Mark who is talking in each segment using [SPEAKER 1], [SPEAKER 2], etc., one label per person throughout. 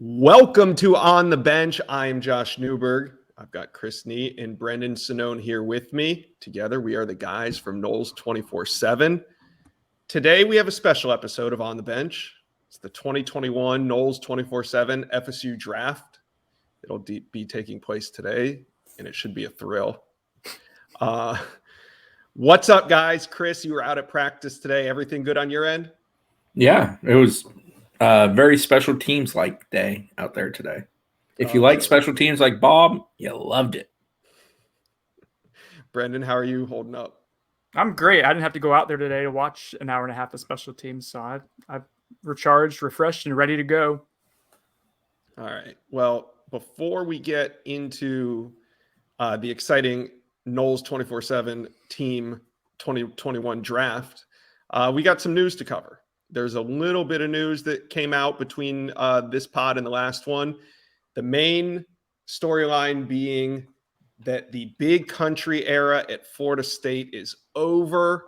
[SPEAKER 1] Welcome to On the Bench. I am Josh Newberg. I've got Chris Nee and Brendan Sonnone here with me. Together, we are the guys from Knowles 24/7. Today, we have a special episode of On the Bench. It's the 2021 Knowles 24/7 FSU Draft. It'll be taking place today, and it should be a thrill. What's up, guys? Chris, you were out at practice today. Everything good on your end?
[SPEAKER 2] Yeah, it was very special teams like day out there today. If you like special teams like Bob, you loved it.
[SPEAKER 1] Brendan, how are you holding up?
[SPEAKER 3] I'm great. I didn't have to go out there today to watch an hour and a half of special teams, so I've recharged, refreshed, and ready to go.
[SPEAKER 1] All right. Well, before we get into the exciting Knowles 24/7 team 2021 draft, we got some news to cover. There's a little bit of news that came out between this pod and the last one. The main storyline being that the big country era at Florida State is over.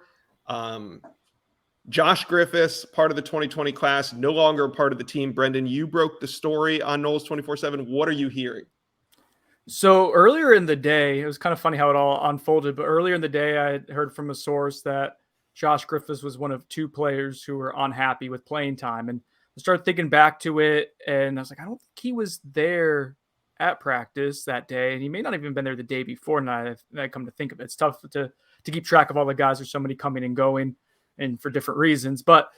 [SPEAKER 1] Josh Griffis, part of the 2020 class, no longer a part of the team. Brendan, you broke the story on Knowles 24/7. What are you hearing?
[SPEAKER 3] So earlier in the day, it was kind of funny how it all unfolded, but earlier in the day, I had heard from a source that Josh Griffis was one of two players who were unhappy with playing time. And I started thinking back to it, and I was like, I don't think he was there at practice that day, and he may not have even been there the day before. And I come to think of it, it's tough to keep track of all the guys. There's so many coming and going, and for different reasons. But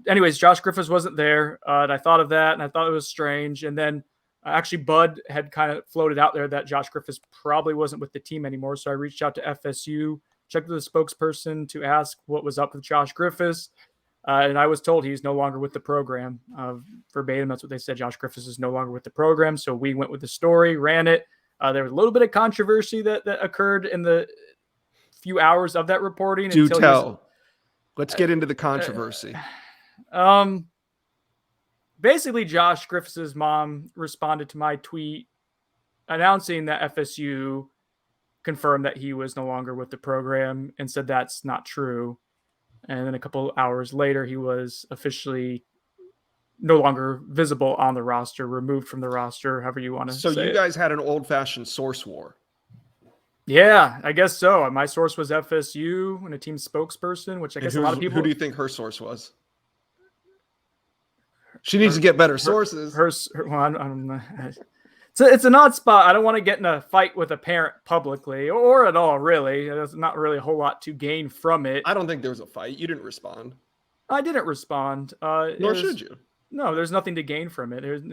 [SPEAKER 3] anyways, Josh Griffis wasn't there. And I thought of that, and I thought it was strange. And then actually, Bud had kind of floated out there that Josh Griffis probably wasn't with the team anymore. So I reached out to FSU, checked with the spokesperson to ask what was up with Josh Griffis. And I was told he's no longer with the program. Verbatim, that's what they said. Josh Griffis is no longer with the program. So we went with the story, ran it. There was a little bit of controversy that occurred in the few hours of that reporting.
[SPEAKER 1] Do tell. Let's get into the controversy.
[SPEAKER 3] Basically, Josh Griffis' mom responded to my tweet announcing that FSU confirmed that he was no longer with the program and said that's not true. And then a couple hours later, he was officially no longer visible on the roster, removed from the roster, however you want to say it.
[SPEAKER 1] So you guys had an old-fashioned source war.
[SPEAKER 3] Yeah, I guess so. My source was FSU and a team spokesperson, which I guess a lot of people...
[SPEAKER 1] Who do you think her source was? She needs to get better sources.
[SPEAKER 3] It's an odd spot. I don't want to get in a fight with a parent publicly or at all, really. There's not really a whole lot to gain from it.
[SPEAKER 1] I don't think there was a fight. You didn't respond.
[SPEAKER 3] I didn't respond.
[SPEAKER 1] Nor should you.
[SPEAKER 3] No, there's nothing to gain from it. There's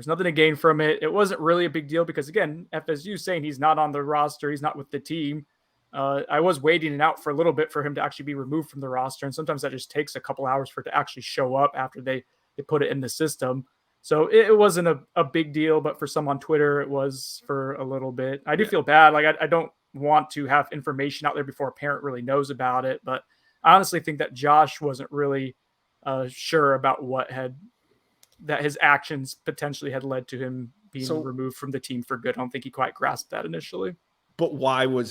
[SPEAKER 3] nothing to gain from it. It wasn't really a big deal because, again, FSU saying he's not on the roster, he's not with the team. I was waiting it out for a little bit for him to actually be removed from the roster, and sometimes that just takes a couple hours for it to actually show up after they put it in the system. So it wasn't a big deal, but for some on Twitter, it was for a little bit. I do feel bad. Like I don't want to have information out there before a parent really knows about it. But I honestly think that Josh wasn't really sure about that his actions potentially had led to him being removed from the team for good. I don't think he quite grasped that initially.
[SPEAKER 1] But why is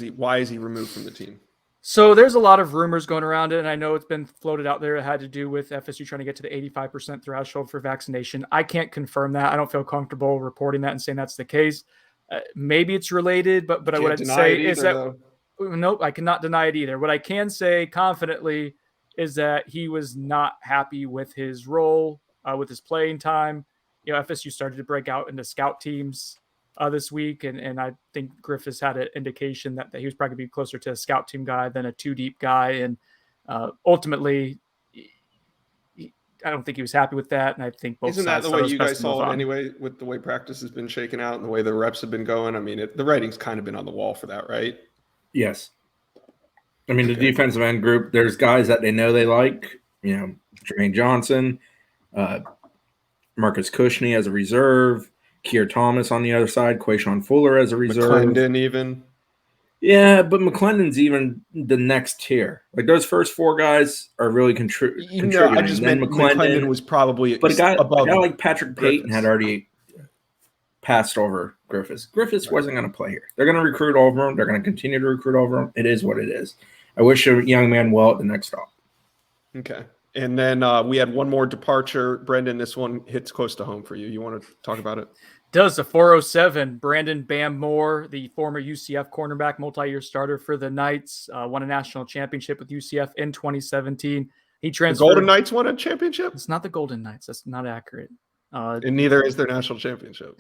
[SPEAKER 1] he removed from the team?
[SPEAKER 3] So there's a lot of rumors going around it, and I know it's been floated out there. It had to do with FSU trying to get to the 85% threshold for vaccination. I can't confirm that. I don't feel comfortable reporting that and saying that's the case. Maybe it's related, but what I'd say is that nope, I cannot deny it either. What I can say confidently is that he was not happy with his role, with his playing time. FSU started to break out into scout teams this week, and I think Griffis had an indication that he was probably going to be closer to a scout team guy than a two-deep guy, and ultimately, I don't think he was happy with that, and I think both
[SPEAKER 1] Isn't
[SPEAKER 3] sides
[SPEAKER 1] that the way you guys saw it anyway, with the way practice has been shaken out and the way the reps have been going? I mean, the writing's kind of been on the wall for that, right?
[SPEAKER 2] Yes. I mean, the defensive end group, there's guys that they know they like, Jermaine Johnson, Marcus Cushney as a reserve, Keir Thomas on the other side, Quayshawn Fuller as a reserve.
[SPEAKER 1] McClendon even.
[SPEAKER 2] Yeah, but McClendon's even the next tier. Like those first four guys are really contributing.
[SPEAKER 1] I just meant McClendon was probably
[SPEAKER 2] but
[SPEAKER 1] above.
[SPEAKER 2] A guy like Patrick Payton had already passed over Griffis. Griffis wasn't going to play here. They're going to recruit over him. They're going to continue to recruit over him. It is what it is. I wish a young man well at the next stop.
[SPEAKER 1] Okay. And then we had one more departure. Brendan, this one hits close to home for you. You want to talk about it?
[SPEAKER 3] Does the 407 Brandon Bam Moore, the former UCF cornerback, multi-year starter for the Knights, won a national championship with UCF in 2017. He transferred.
[SPEAKER 1] The Golden Knights won a championship?
[SPEAKER 3] It's not the Golden Knights. That's not accurate.
[SPEAKER 1] And neither is their national championship.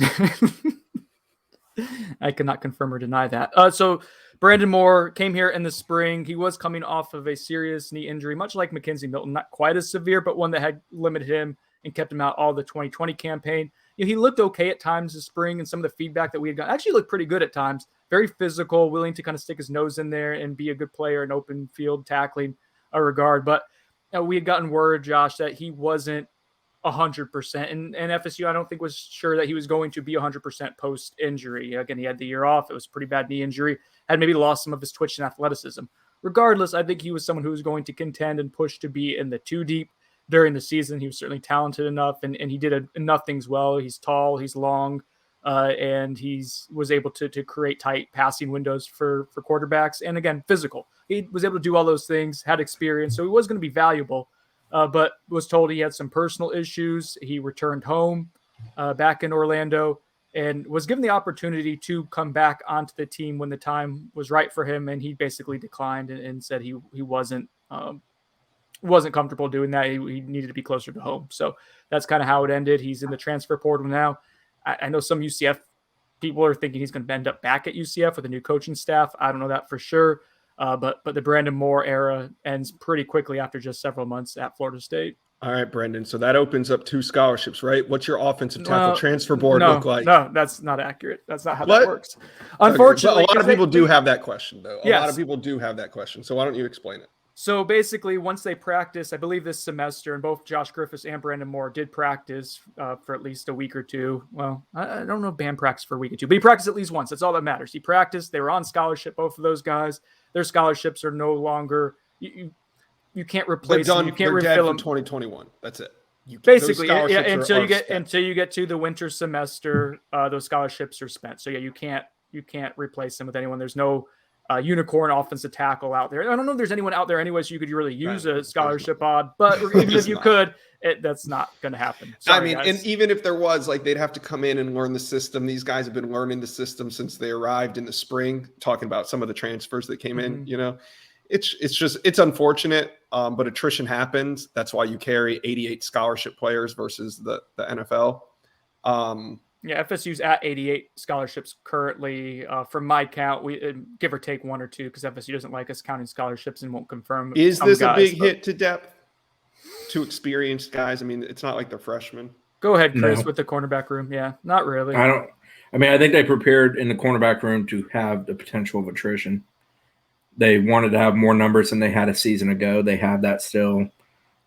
[SPEAKER 3] I cannot confirm or deny that. So Brandon Moore came here in the spring. He was coming off of a serious knee injury, much like Mackenzie Milton, not quite as severe, but one that had limited him and kept him out all the 2020 campaign. He looked okay at times this spring, and some of the feedback that we had gotten actually looked pretty good at times. Very physical, willing to kind of stick his nose in there and be a good player in open field tackling a regard. But we had gotten word, Josh, that he wasn't 100%. And FSU, I don't think, was sure that he was going to be 100% post-injury. Again, he had the year off. It was a pretty bad knee injury. Had maybe lost some of his twitch and athleticism. Regardless, I think he was someone who was going to contend and push to be in the 2 deep during the season. He was certainly talented enough, and he did enough things well. He's tall, he's long, and was able to create tight passing windows for quarterbacks. And again, physical. He was able to do all those things, had experience, so he was going to be valuable, but was told he had some personal issues. He returned home back in Orlando and was given the opportunity to come back onto the team when the time was right for him, and he basically declined and said he wasn't comfortable doing that. He needed to be closer to home. So that's kind of how it ended. He's in the transfer portal now. I know some UCF people are thinking he's going to end up back at UCF with a new coaching staff. I don't know that for sure. But the Brandon Moore era ends pretty quickly after just several months at Florida State.
[SPEAKER 1] All right, Brendan. So that opens up 2 scholarships, right? What's your offensive tackle transfer board look like?
[SPEAKER 3] No, that's not accurate. That's not how that works. Unfortunately,
[SPEAKER 1] a lot of people do have that question, though. A
[SPEAKER 3] Yes.
[SPEAKER 1] lot of people do have that question. So why don't you explain it?
[SPEAKER 3] So basically, once they practice, I believe this semester, and both Josh Griffis and Brandon Moore did practice for at least a week or two. Well, I don't know if Bam practiced for a week or two, but he practiced at least once. That's all that matters. He practiced. They were on scholarship, both of those guys. Their scholarships are no longer you can't replace them. You can't refill them.
[SPEAKER 1] 2021. That's it.
[SPEAKER 3] Basically, until you get to the winter semester, those scholarships are spent. So yeah, you can't replace them with anyone. There's no unicorn offensive tackle out there. I don't know if there's anyone out there anyways you could really use a scholarship on, but even if you could, that's not going to happen. Sorry, guys.
[SPEAKER 1] And even if there was, they'd have to come in and learn the system. These guys have been learning the system since they arrived in the spring, talking about some of the transfers that came in, it's unfortunate, but attrition happens. That's why you carry 88 scholarship players versus the NFL.
[SPEAKER 3] Yeah, FSU's at 88 scholarships currently. From my count, we give or take 1 or 2 because FSU doesn't like us counting scholarships and won't confirm.
[SPEAKER 1] Is this a big hit to depth? To experienced guys? I mean, it's not like they're freshmen.
[SPEAKER 3] Go ahead, Chris, with the cornerback room. Yeah, not really.
[SPEAKER 2] I think they prepared in the cornerback room to have the potential of attrition. They wanted to have more numbers than they had a season ago. They have that still.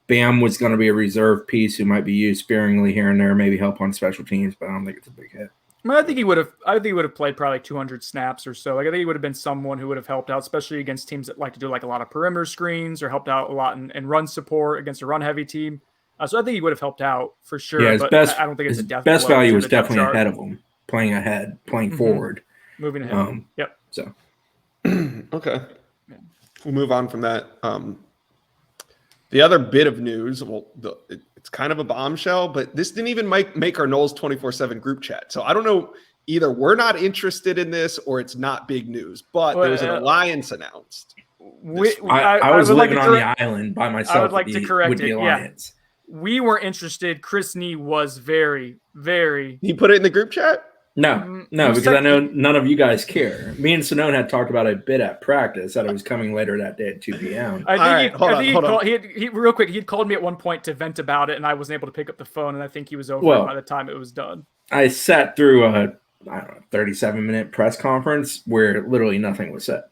[SPEAKER 2] Bam was going to be a reserve piece who might be used sparingly here and there, maybe help on special teams, but I don't think it's a big hit.
[SPEAKER 3] I think he would have played probably 200 snaps or so. I think he would have been someone who would have helped out, especially against teams that like to do a lot of perimeter screens or helped out a lot in run support against a run-heavy team. So I think he would have helped out for sure.
[SPEAKER 2] Yeah,
[SPEAKER 3] I don't think it's a death
[SPEAKER 2] best
[SPEAKER 3] blow
[SPEAKER 2] value
[SPEAKER 3] to
[SPEAKER 2] was
[SPEAKER 3] the depth
[SPEAKER 2] definitely
[SPEAKER 3] chart.
[SPEAKER 2] ahead of him, playing forward,
[SPEAKER 3] moving ahead. Yep.
[SPEAKER 2] So
[SPEAKER 1] okay, we'll move on from that. The other bit of news, it's kind of a bombshell, but this didn't even make our Knowles 24/7 group chat. So I don't know, either we're not interested in this or it's not big news, but there's an alliance announced.
[SPEAKER 2] I was living on the island by myself.
[SPEAKER 3] I would like to correct
[SPEAKER 2] the
[SPEAKER 3] it.
[SPEAKER 2] alliance.
[SPEAKER 3] Yeah. We weren't interested. Chris Nee was very, very.
[SPEAKER 1] He put it in the group chat?
[SPEAKER 2] No, because I know none of you guys care. Me and Sonnone had talked about it a bit at practice that it was coming later that day at 2 p.m.
[SPEAKER 3] He had called me at one point to vent about it, and I wasn't able to pick up the phone, and I think he was over by the time it was done.
[SPEAKER 2] I sat through a 37-minute press conference where literally nothing was said.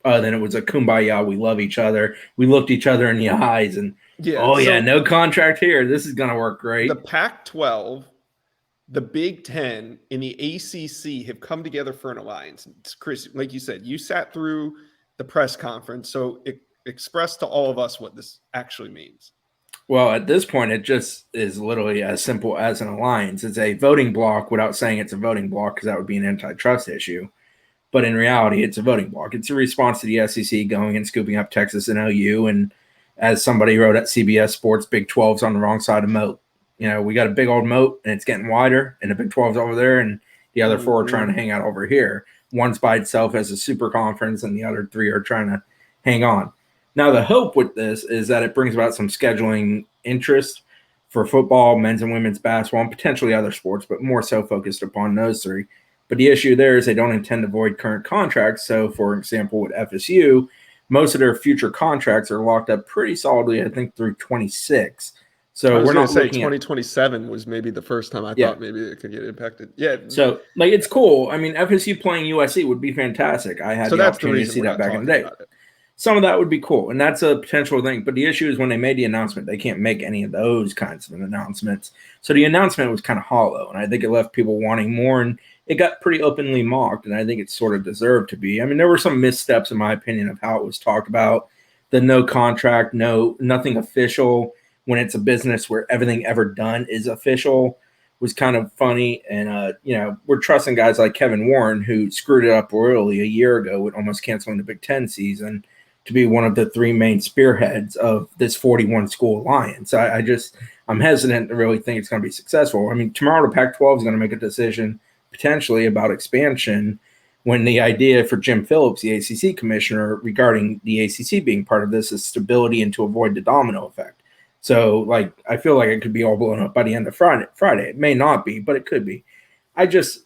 [SPEAKER 2] Then it was a kumbaya. We love each other. We looked each other in the eyes, and no contract here. This is going to work great.
[SPEAKER 1] The Pac-12, the Big Ten, and the ACC have come together for an alliance. Chris, like you said, you sat through the press conference, so express to all of us what this actually means.
[SPEAKER 2] Well, at this point, it just is literally as simple as an alliance. It's a voting block without saying it's a voting block because that would be an antitrust issue. But in reality, it's a voting block. It's a response to the SEC going and scooping up Texas and OU and as somebody wrote at CBS Sports, Big 12's on the wrong side of moat. We got a big old moat, and it's getting wider, and the Big 12's over there, and the other four are trying to hang out over here. One's by itself as a super conference, and the other three are trying to hang on. Now, the hope with this is that it brings about some scheduling interest for football, men's and women's basketball, and potentially other sports, but more so focused upon those three. But the issue there is they don't intend to void current contracts. So, for example, with FSU, most of their future contracts are locked up pretty solidly, I think, through 26. So
[SPEAKER 1] we're not saying
[SPEAKER 2] looking
[SPEAKER 1] 2027 was maybe the first time I thought maybe it could get impacted. Yeah.
[SPEAKER 2] So it's cool. I mean, FSU playing USC would be fantastic. I had the opportunity to see that back in the day. Some of that would be cool, and that's a potential thing. But the issue is when they made the announcement, they can't make any of those kinds of announcements. So the announcement was kind of hollow, and I think it left people wanting more, and it got pretty openly mocked, and I think it sort of deserved to be. I mean, there were some missteps, in my opinion, of how it was talked about. The no contract, nothing official, when it's a business where everything ever done is official, was kind of funny. And, we're trusting guys like Kevin Warren, who screwed it up royally a year ago with almost canceling the Big Ten season, to be one of the three main spearheads of this 41-school alliance. I'm hesitant to really think it's going to be successful. I mean, tomorrow the Pac-12 is going to make a decision potentially about expansion, when the idea for Jim Phillips, the ACC commissioner, regarding the ACC being part of this is stability and to avoid the domino effect. So, I feel like it could be all blown up by the end of Friday. It may not be, but it could be. I don't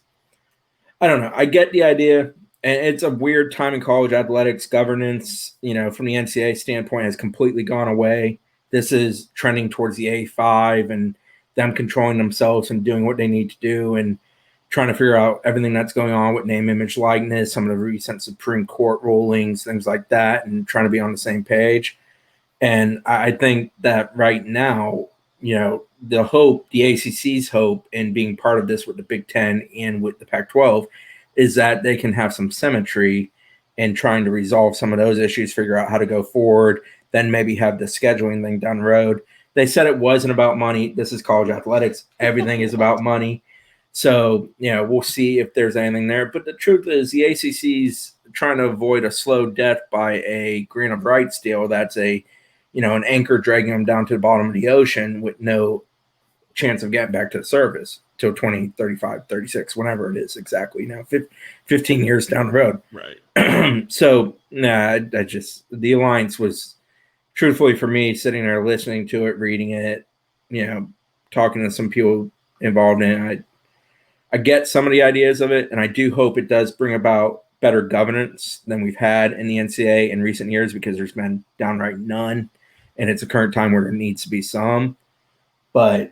[SPEAKER 2] know. I get the idea. And it's a weird time in college athletics. Governance, from the NCAA standpoint, has completely gone away. This is trending towards the A5 and them controlling themselves and doing what they need to do and trying to figure out everything that's going on with name, image, likeness, some of the recent Supreme Court rulings, things like that, and trying to be on the same page. And I think that right now, the hope, the ACC's hope in being part of this with the Big Ten and with the Pac-12 is that they can have some symmetry in trying to resolve some of those issues, figure out how to go forward, then maybe have the scheduling thing down the road. They said it wasn't about money. This is college athletics. Everything is about money. So, we'll see if there's anything there. But the truth is the ACC's trying to avoid a slow death by a green of rights deal that's an anchor dragging them down to the bottom of the ocean with no chance of getting back to the surface till 2035, 36, whenever it is exactly 15 years down the road.
[SPEAKER 1] Right.
[SPEAKER 2] So, the alliance was, truthfully for me, sitting there listening to it, reading it, talking to some people involved in it. I get some of the ideas of it, and I do hope it does bring about better governance than we've had in the NCAA in recent years, because there's been downright none, and it's a current time where there needs to be some. But,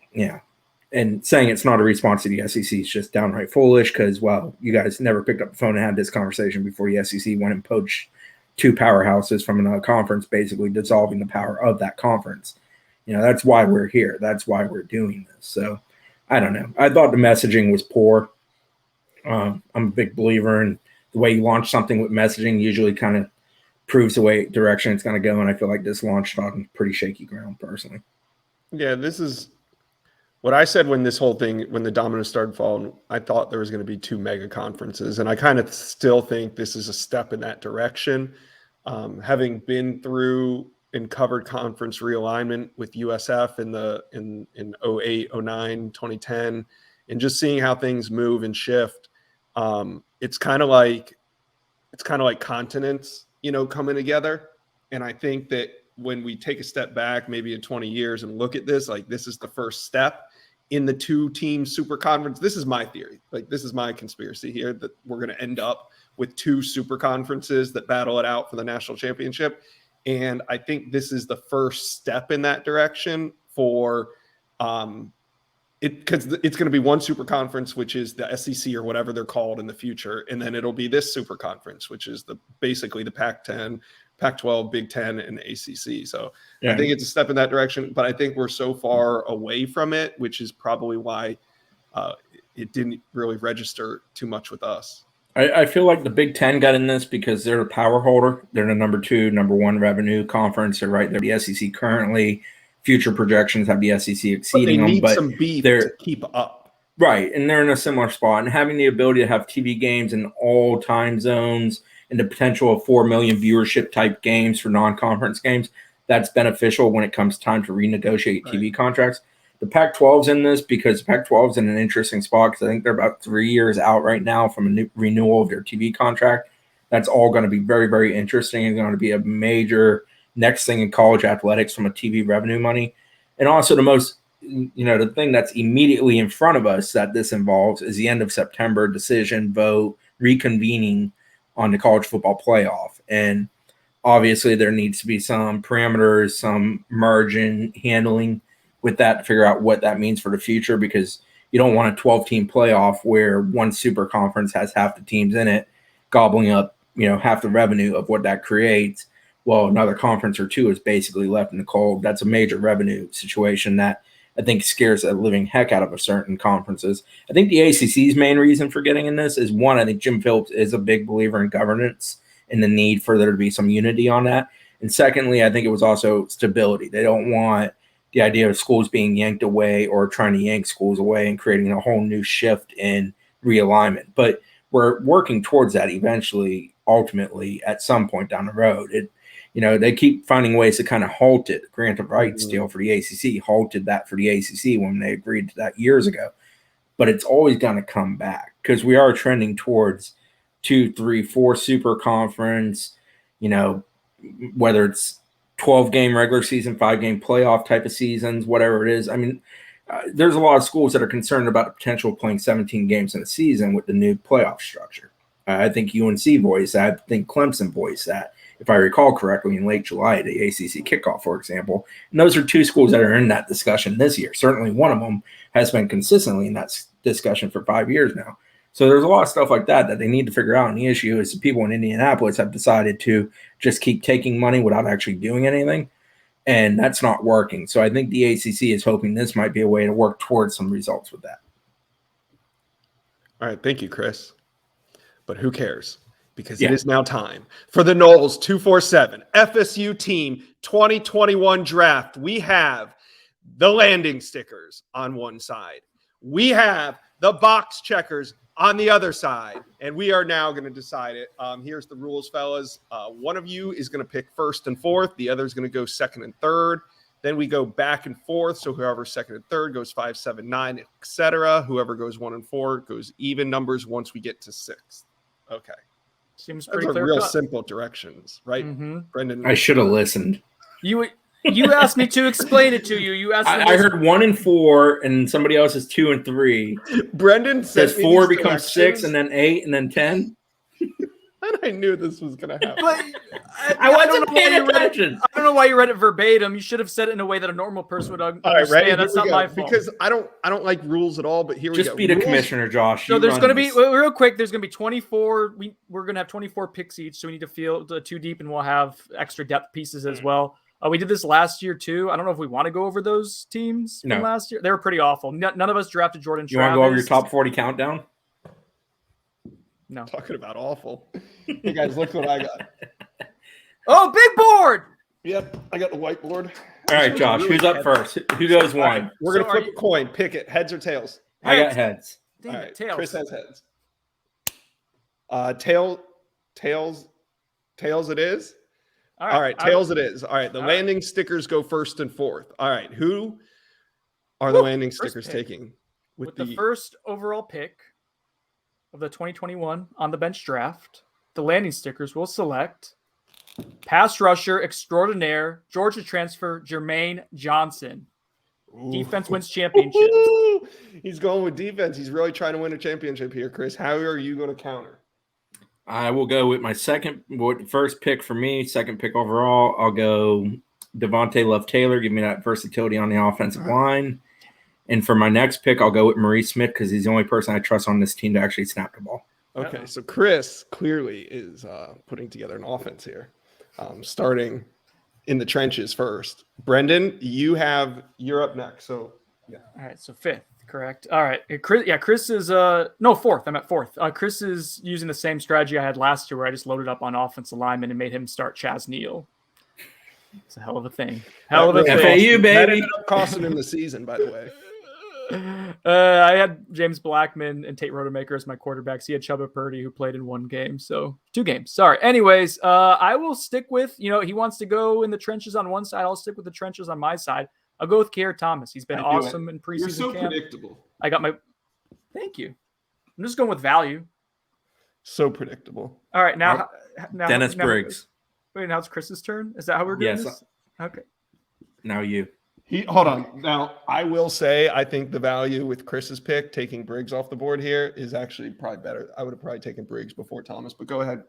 [SPEAKER 2] and saying it's not a response to the SEC is just downright foolish because, you guys never picked up the phone and had this conversation before the SEC went and poached two powerhouses from another conference, basically dissolving the power of that conference. That's why we're here. That's why we're doing this. So, I don't know. I thought the messaging was poor. I'm a big believer in the way you launch something with messaging usually kind of proves the direction it's going to go, and I feel like this launched on pretty shaky ground, personally.
[SPEAKER 1] Yeah, this is what I said when the dominoes started falling. I thought there was going to be two mega conferences, and I kind of still think this is a step in that direction. Having been through and covered conference realignment with USF in 08, 09, 2010, and just seeing how things move and shift, it's kind of like continents, coming together. And I think that when we take a step back, maybe in 20 years, and look at this, this is the first step in the two-team super conference. This is my theory. This is my conspiracy here, that we're going to end up with two super conferences that battle it out for the national championship. And I think this is the first step in that direction for because it's going to be one super conference, which is the SEC or whatever they're called in the future. And then it'll be this super conference, which is basically the Pac-10, Pac-12, Big Ten, and the ACC. So I think it's a step in that direction, but I think we're so far away from it, which is probably why it didn't really register too much with us.
[SPEAKER 2] I feel like the Big Ten got in this because they're the power holder. They're the number 2, number 1 revenue conference. They're right there. The SEC currently, future projections have the SEC exceeding them.
[SPEAKER 1] But they need some beef to keep up.
[SPEAKER 2] Right, and they're in a similar spot. And having the ability to have TV games in all time zones and the potential of 4 million viewership type games for non-conference games, that's beneficial when it comes time to renegotiate TV contracts. The Pac-12's in this because Pac-12's in an interesting spot because I think they're about 3 years out right now from a new renewal of their TV contract. That's all going to be very, very interesting and going to be a major next thing in college athletics from a TV revenue money. And also the thing that's immediately in front of us that this involves is the end of September decision, vote, reconvening on the college football playoff. And obviously there needs to be some parameters, some margin handling with that to figure out what that means for the future, because you don't want a 12-team playoff where one super conference has half the teams in it gobbling up, half the revenue of what that creates. Well, another conference or two is basically left in the cold. That's a major revenue situation that I think scares the living heck out of certain conferences. I think the ACC's main reason for getting in this is, one, I think Jim Phillips is a big believer in governance and the need for there to be some unity on that. And secondly, I think it was also stability. They don't want the idea of schools being yanked away or trying to yank schools away and creating a whole new shift in realignment. But we're working towards that eventually, ultimately, at some point down the road. They keep finding ways to kind of halt it. Grant of rights deal for the ACC halted that for the ACC when they agreed to that years ago. But it's always going to come back because we are trending towards 2, 3, 4 super conference, whether it's 12-game regular season, 5-game playoff type of seasons, whatever it is. I mean, there's a lot of schools that are concerned about the potential of playing 17 games in a season with the new playoff structure. I think UNC voiced that. I think Clemson voiced that, if I recall correctly, in late July, the ACC kickoff, for example. And those are two schools that are in that discussion this year. Certainly one of them has been consistently in that discussion for 5 years now. So there's a lot of stuff like that they need to figure out. And the issue is the people in Indianapolis have decided to just keep taking money without actually doing anything. And that's not working. So I think the ACC is hoping this might be a way to work towards some results with that.
[SPEAKER 1] All right. Thank you, Chris. But who cares? Because it is now time for the Knowles 247 FSU Team 2021 draft. We have the landing stickers on one side. We have the box checkers on the other side, and we are now going to decide it. Here's the rules, fellas. One of you is going to pick first and fourth. The other is going to go second and third. Then we go back and forth. So whoever second and third goes 5, 7, 9, etc. Whoever goes 1 and 4 goes even numbers once we get to 6. Okay.
[SPEAKER 3] Seems pretty
[SPEAKER 1] Those are
[SPEAKER 3] clear
[SPEAKER 1] real
[SPEAKER 3] cut.
[SPEAKER 1] simple directions, right, Brendan?
[SPEAKER 2] I should have listened.
[SPEAKER 3] You asked me to explain it to you. You asked.
[SPEAKER 2] I heard 1 and 4, and somebody else is 2 and 3.
[SPEAKER 1] Brendan
[SPEAKER 2] says 4 becomes 6, and then 8, and then 10.
[SPEAKER 1] And I knew this was going to happen.
[SPEAKER 3] But
[SPEAKER 2] I wasn't paying attention.
[SPEAKER 3] I don't know why you read it verbatim. You should have said it in a way that a normal person would understand.
[SPEAKER 1] All right, ready?
[SPEAKER 3] That's not my fault.
[SPEAKER 1] Because I don't like rules at all. But here we go.
[SPEAKER 2] Just be the commissioner, Josh.
[SPEAKER 3] So there's going to be real quick. There's going to be 24. We're going to have 24 picks each. So we need to field 2 deep, and we'll have extra depth pieces as well. We did this last year too. I don't know if we want to go over those teams from last year. They were pretty awful. None of us drafted Jordan Travis.
[SPEAKER 2] You want to go over your top 40 countdown?
[SPEAKER 3] No.
[SPEAKER 1] Talking about awful. Hey guys, look what I got.
[SPEAKER 3] Oh, big board.
[SPEAKER 1] Yep, I got the whiteboard.
[SPEAKER 2] All right, Josh, who's up first? Who goes 1?
[SPEAKER 1] Right, we're going to flip a coin. Pick it. Heads or tails?
[SPEAKER 2] I got heads.
[SPEAKER 3] Dang
[SPEAKER 1] All
[SPEAKER 3] it,
[SPEAKER 1] right,
[SPEAKER 3] tails.
[SPEAKER 1] Chris has heads. Tails it is. All right, tails it is. All right, the landing stickers go first and fourth. All right, who are the landing stickers taking?
[SPEAKER 3] With the first overall pick of the 2021 on the bench draft, the landing stickers will select pass rusher extraordinaire, Georgia transfer Jermaine Johnson. Ooh. Defense wins championships.
[SPEAKER 1] He's going with defense. He's really trying to win a championship here, Chris. How are you going to counter?
[SPEAKER 2] I will go with my first pick for me, second pick overall. I'll go Devontae Love-Taylor. Give me that versatility on the offensive line. And for my next pick, I'll go with Maurice Smith because he's the only person I trust on this team to actually snap the ball.
[SPEAKER 1] Okay, so Chris clearly is putting together an offense here, starting in the trenches first. Brendan, you're up next. So yeah.
[SPEAKER 3] All right, so fifth. Correct. All right. Chris is fourth. I'm at fourth. Chris is using the same strategy I had last year where I just loaded up on offensive lineman and made him start Chaz Neal. It's a hell of a thing.
[SPEAKER 2] FAU, baby.
[SPEAKER 1] That ended up costing him the season, by the way.
[SPEAKER 3] I had James Blackman and Tate Rodemaker as my quarterbacks. He had Chubba Purdy, who played in 1 game. So 2 games. Sorry. Anyways, I will stick with, he wants to go in the trenches on one side. I'll stick with the trenches on my side. I'll go with Kier Thomas. He's been awesome in preseason.
[SPEAKER 1] You're so
[SPEAKER 3] camp.
[SPEAKER 1] predictable.
[SPEAKER 3] I got my. Thank you. I'm just going with value.
[SPEAKER 1] So predictable.
[SPEAKER 3] All right. Now
[SPEAKER 2] Dennis Briggs.
[SPEAKER 3] Wait, now it's Chris's turn? Is that how we're doing
[SPEAKER 2] Yes.
[SPEAKER 3] this? Okay.
[SPEAKER 2] Now you.
[SPEAKER 1] Hold on. Now, I will say I think the value with Chris's pick, taking Briggs off the board here, is actually probably better. I would have probably taken Briggs before Thomas, but go ahead.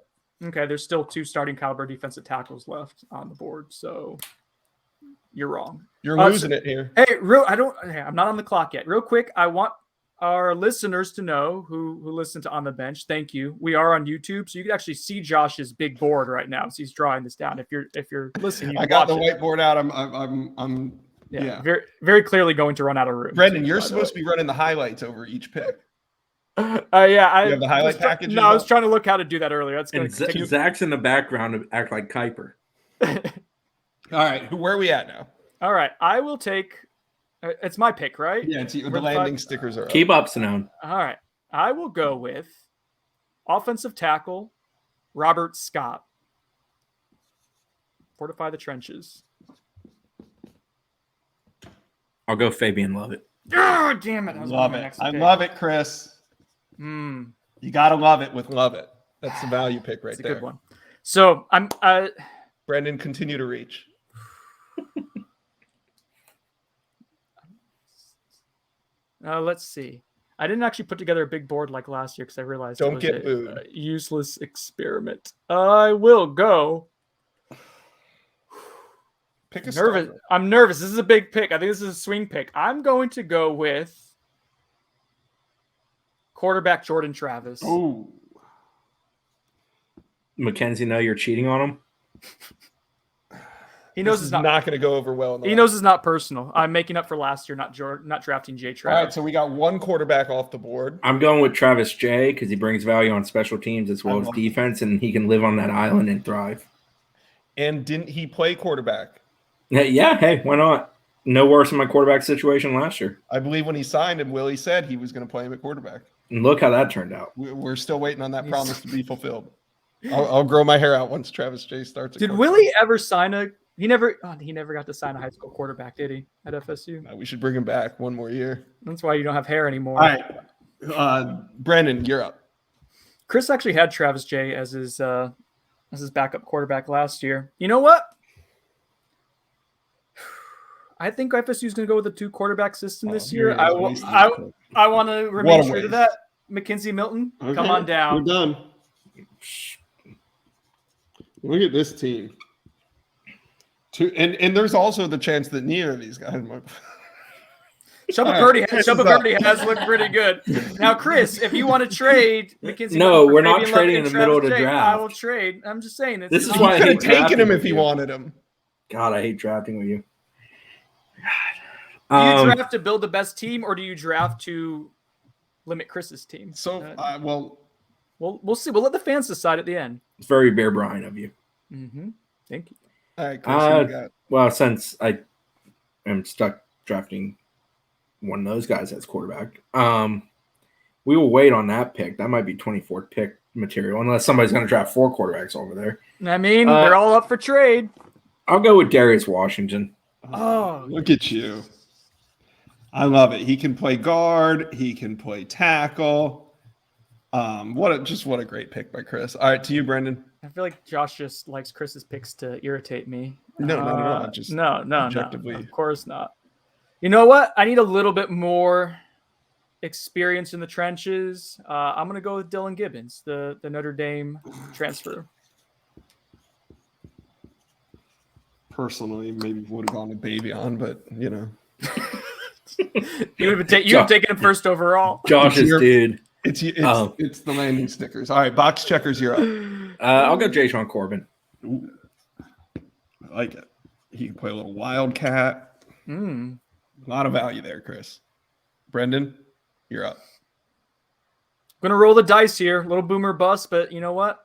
[SPEAKER 3] Okay. There's still 2 starting caliber defensive tackles left on the board, so you're wrong.
[SPEAKER 1] You're losing it here.
[SPEAKER 3] Hey, I'm not on the clock yet. Real quick, I want our listeners to know who listen to On the Bench. Thank you. We are on YouTube, so you can actually see Josh's big board right now. So he's drawing this down. If you're listening,
[SPEAKER 1] I got the whiteboard out. I'm
[SPEAKER 3] very, very clearly going to run out of room.
[SPEAKER 1] Brendan, you're supposed to be running the highlights over each pick.
[SPEAKER 3] I
[SPEAKER 1] you have the highlight package.
[SPEAKER 3] No, I was trying to look how to do that earlier. That's going
[SPEAKER 2] to take Zach's in the background to act like Kuiper.
[SPEAKER 1] All right, where are we at now?
[SPEAKER 3] All right, I will take. It's my pick, right?
[SPEAKER 1] Yeah, the landing stickers are up.
[SPEAKER 2] Keep up, Sonnone.
[SPEAKER 3] All right, I will go with offensive tackle Robert Scott. Fortify the trenches.
[SPEAKER 2] I'll go Fabian Lovett.
[SPEAKER 3] Oh, damn it.
[SPEAKER 1] I love it, Chris. You got to love it with Lovett. That's the value pick right there.
[SPEAKER 3] That's a good one. So I'm
[SPEAKER 1] Brendan, continue to reach.
[SPEAKER 3] Let's see. I didn't actually put together a big board like last year because I realized
[SPEAKER 1] Don't
[SPEAKER 3] it was
[SPEAKER 1] get booed.
[SPEAKER 3] a useless experiment. I will go.
[SPEAKER 1] Pick a
[SPEAKER 3] nervous.
[SPEAKER 1] starter.
[SPEAKER 3] I'm nervous. This is a big pick. I think this is a swing pick. I'm going to go with quarterback Jordan Travis.
[SPEAKER 1] Oh,
[SPEAKER 2] Mackenzie, know you're cheating on him.
[SPEAKER 3] He knows
[SPEAKER 1] this
[SPEAKER 3] it's
[SPEAKER 1] is not going to go over well.
[SPEAKER 3] He knows it's not personal. I'm making up for last year, not drafting Jay Travis.
[SPEAKER 1] All right, so we got 1 quarterback off the board.
[SPEAKER 2] I'm going with Travis J because he brings value on special teams as well as defense, and he can live on that island and thrive.
[SPEAKER 1] And didn't he play quarterback?
[SPEAKER 2] Yeah, hey, why not? No worse in my quarterback situation last year.
[SPEAKER 1] I believe when he signed him, Willie said he was going to play him at quarterback.
[SPEAKER 2] And look how that turned out.
[SPEAKER 1] We're still waiting on that promise to be fulfilled. I'll grow my hair out once Travis J starts.
[SPEAKER 3] Did Willie ever sign a? He never got to sign a high school quarterback, did he? At FSU.
[SPEAKER 1] No, we should bring him back 1 more year.
[SPEAKER 3] That's why you don't have hair anymore.
[SPEAKER 1] All right, Brendan, you're up.
[SPEAKER 3] Chris actually had Travis J as his backup quarterback last year. You know what? I think FSU is going to go with a 2 quarterback system this year. I want to remain true to that. Mackenzie Milton,
[SPEAKER 1] Okay,
[SPEAKER 3] come on down.
[SPEAKER 1] We're done. Look at this team. And there's also the chance that neither of these guys might.
[SPEAKER 3] Chubba Purdy has looked pretty good. Now, Chris, if you want to trade Mackenzie,
[SPEAKER 2] we're not trading in the middle of the draft.
[SPEAKER 3] I will trade. I'm just saying.
[SPEAKER 2] This is why I
[SPEAKER 1] could have
[SPEAKER 2] hate
[SPEAKER 1] taken him if he
[SPEAKER 2] you.
[SPEAKER 1] wanted him.
[SPEAKER 2] God, I hate drafting with you.
[SPEAKER 3] Do you draft to build the best team, or do you draft to limit Chris's team?
[SPEAKER 1] So,
[SPEAKER 3] we'll see. We'll let the fans decide at the end.
[SPEAKER 2] It's very Bear Bryant of you.
[SPEAKER 3] Mm-hmm. Thank you.
[SPEAKER 1] All right, Chris, who you got?
[SPEAKER 2] Well, since I am stuck drafting one of those guys as quarterback, we will wait on that pick. That might be 24th pick material, unless somebody's going to draft 4 quarterbacks over there.
[SPEAKER 3] I mean, they're all up for trade.
[SPEAKER 2] I'll go with Darius Washington.
[SPEAKER 3] Oh,
[SPEAKER 1] Look at you. I love it. He can play guard. He can play tackle. What a great pick by Chris. All right, to you, Brendan.
[SPEAKER 3] I feel like Josh just likes Chris's picks to irritate me.
[SPEAKER 1] No, just
[SPEAKER 3] no,
[SPEAKER 1] objectively.
[SPEAKER 3] of course not. You know what? I need a little bit more experience in the trenches. I'm going to go with Dylan Gibbons, the Notre Dame transfer.
[SPEAKER 1] Personally, maybe would have gone with Baby-On, but you know.
[SPEAKER 3] You would have taken him first overall.
[SPEAKER 2] Josh's dude.
[SPEAKER 1] It's the landing stickers. All right, box checkers, you're up.
[SPEAKER 2] I'll go Jay-Sean Corbin.
[SPEAKER 1] Ooh, I like it. He can play a little wildcat. A lot of value there, Chris. Brendan, you're up.
[SPEAKER 3] Gonna roll the dice here. A little boomer bust, but you know what?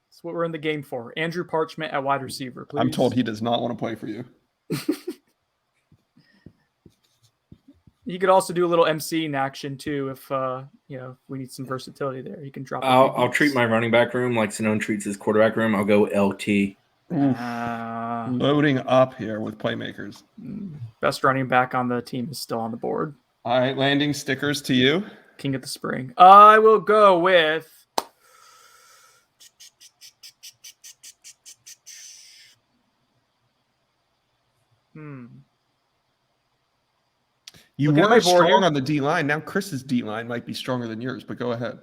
[SPEAKER 3] That's what we're in the game for. Andrew Parchment at wide receiver, please.
[SPEAKER 1] I'm told he does not want to play for you.
[SPEAKER 3] He could also do a little MC in action too if we need some versatility there. He can drop.
[SPEAKER 2] I'll treat my running back room like Sonnone treats his quarterback room. I'll go LT.
[SPEAKER 1] Loading up here with playmakers.
[SPEAKER 3] Best running back on the team is still on the board.
[SPEAKER 1] All right, landing stickers to you.
[SPEAKER 3] King of the spring. I will go with.
[SPEAKER 1] You
[SPEAKER 3] Looking at
[SPEAKER 1] were
[SPEAKER 3] my board
[SPEAKER 1] strong
[SPEAKER 3] here.
[SPEAKER 1] on the D line. Now Chris's D line might be stronger than yours, but go ahead.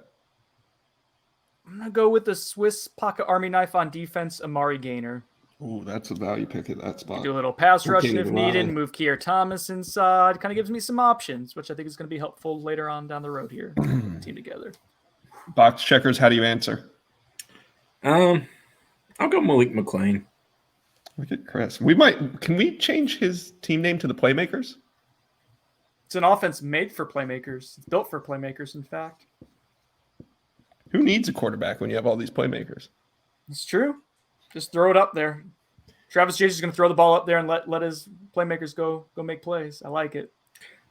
[SPEAKER 3] I'm gonna go with the Swiss Pocket Army knife on defense, Amari Gaynor.
[SPEAKER 1] Ooh, that's a value pick at that spot.
[SPEAKER 3] Do a little pass rushing
[SPEAKER 1] can't
[SPEAKER 3] if
[SPEAKER 1] even
[SPEAKER 3] needed.
[SPEAKER 1] lie.
[SPEAKER 3] Move Keir Thomas inside. Kind of gives me some options, which I think is going to be helpful later on down the road here. Team together.
[SPEAKER 1] Box checkers, how do you answer?
[SPEAKER 2] I'll go Malik McLean.
[SPEAKER 1] Look at Chris. Can we change his team name to the Playmakers?
[SPEAKER 3] It's an offense made for playmakers. It's built for playmakers, in fact.
[SPEAKER 1] Who needs a quarterback when you have all these playmakers?
[SPEAKER 3] It's true. Just throw it up there. Travis Chase is going to throw the ball up there and let his playmakers go make plays. I like it.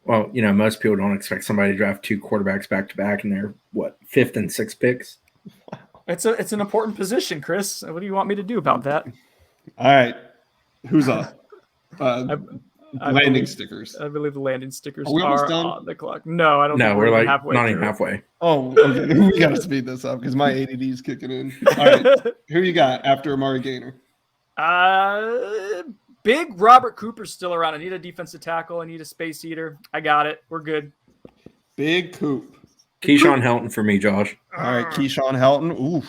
[SPEAKER 2] Well, most people don't expect somebody to draft 2 quarterbacks back to back, and they're 5th and 6th picks.
[SPEAKER 3] It's an important position, Chris. What do you want me to do about that?
[SPEAKER 1] All right. Who's up? Landing stickers.
[SPEAKER 3] I believe the landing stickers
[SPEAKER 1] Are we almost done?
[SPEAKER 3] on the clock. No, I don't
[SPEAKER 2] No,
[SPEAKER 3] think
[SPEAKER 2] we're
[SPEAKER 3] even
[SPEAKER 2] like
[SPEAKER 3] halfway
[SPEAKER 2] not even
[SPEAKER 3] through.
[SPEAKER 2] halfway.
[SPEAKER 1] Oh, okay. We got to speed this up because my ADD is kicking in. All right. Who you got after Amari Gaynor?
[SPEAKER 3] Big Robert Cooper's still around. I need a defensive tackle. I need a space eater. I got it. We're good.
[SPEAKER 1] Big Coop.
[SPEAKER 2] Keyshawn Helton for me, Josh.
[SPEAKER 1] All right. Keyshawn Helton. Oof.